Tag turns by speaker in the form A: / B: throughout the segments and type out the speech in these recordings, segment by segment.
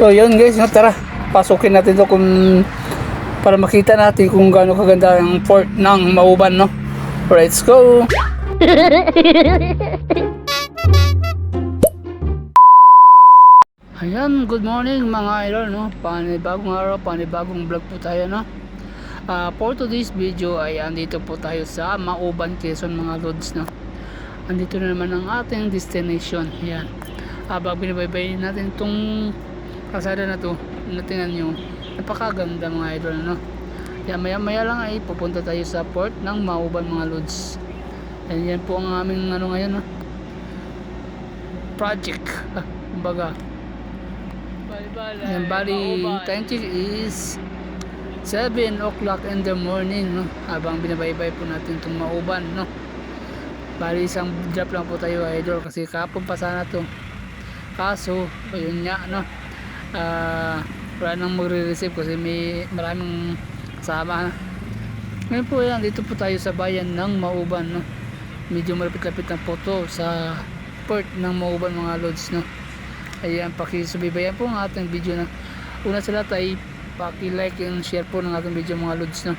A: So yun guys, no, tara pasukin natin to kung para makita natin kung gaano kaganda ang fort ng Mauban, no. Let's go. Ayan, good morning mga idol, no. Panibagong araw, panibagong vlog po tayo, no. For today's video ay andito po tayo sa Mauban, Quezon mga lods, no. Andito na naman ang ating destination. Ayan. Habang binabaybay natin itong kalsada na to, natingnan nyo, napakaganda mga idol, no. Yan, maya lang ay pupunta tayo sa port ng Mauban mga lods. And yan po ang aming ano ngayon, no, project. Kumbaga, yan, bali time check is 7 o'clock in the morning, no. Habang binabaybay po natin itong Mauban, no. Bali isang drop lang po tayo idol, kasi kapon pa sana to, kaso ayun nga, no, wala nang magre-receive kasi may maraming kasama. Ngayon po yan, dito po tayo sa bayan ng Mauban, no. Medyo malapit-lapit na po to sa port ng Mauban mga lods, no. Ayan, pakisubaybayan po ang ating video na una sa lahat ay paki-like and share po ng ating video mga lods, no.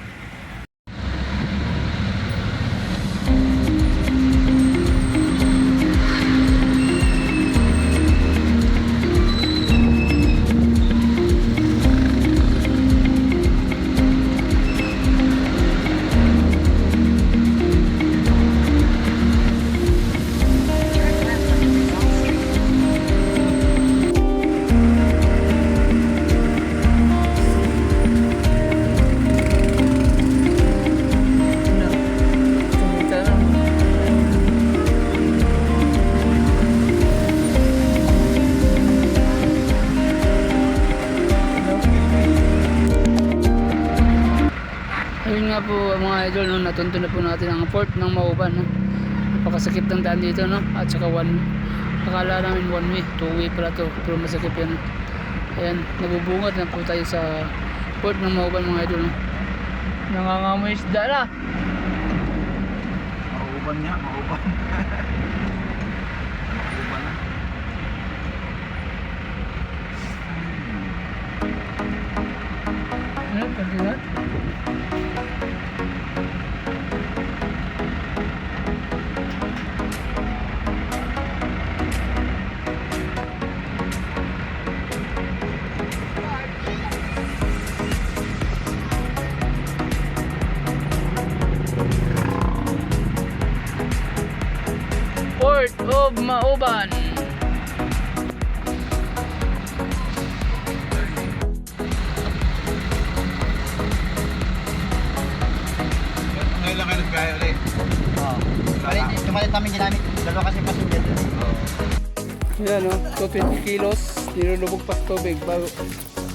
A: Ayun nga po mga idol, no, natunto na po natin ang port ng Mauban, no. Napakasakip ng daan dito, no, at saka akala namin one way, two way pala to, pero masakip yan. Ayan, nabubungad na po tayo sa port ng Mauban mga idol, no. Nangangamoy isda na.
B: Mauban niya, Mauban. Mauban na.
A: Ano, kandidat? Port of Mauban.
B: Ngayon lang kayo nagbiyahe ulit.
C: Oo. Tumalit namin ginamit. Dalawa kasi passenger doon.
A: Yan, no, so 20 kilos nilulubog pa sa tubig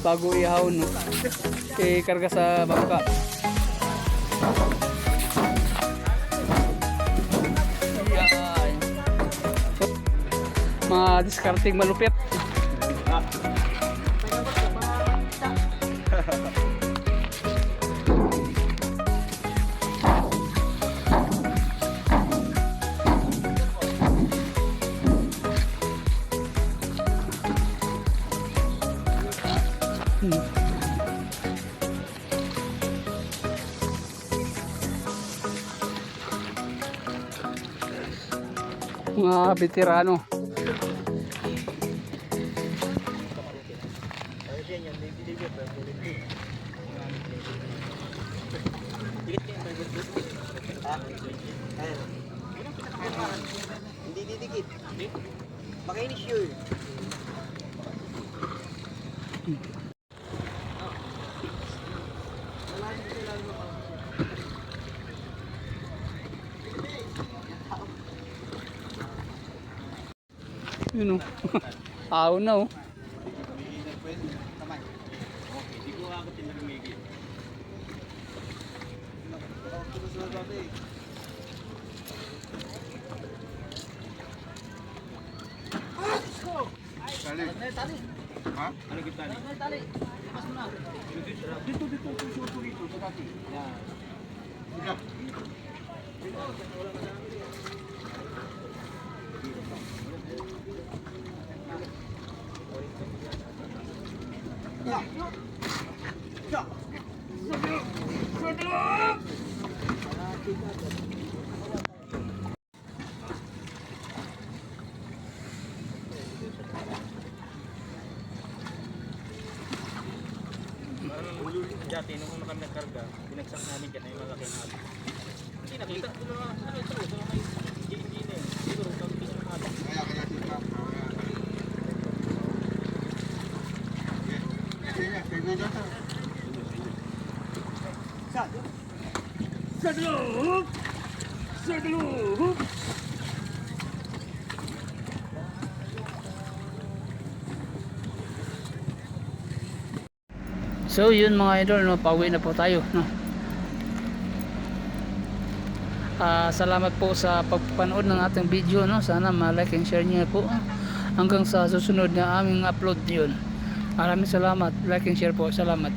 A: bago ihaw, no, karga sa bangka. Yan. Mga discarding malupit. Mga veterano.
C: Hindi didikit. Makinis yun.
A: Yun, oh. Aw na, oh.
B: Tali. Ha? Ano kita tali?
C: Tali. Lepas mo na.
B: Dito, dito, sa kaki. Yan. Sige.
D: dati, nung una kami nagkarga, binagsak namin dyan ay malaki na halo. Hindi nakita, nakita ko, may GNG na yun. Siguro, pag-ibig ng halo.
B: Kaya sila. Kaya, kaya dito.
A: So yun mga idol, no, pauwi na po tayo, no. Salamat po sa pagpanood ng ating video, no. Sana ma-like and share niyo po hanggang sa susunod na aming upload yun. Maraming salamat, like and share po, salamat.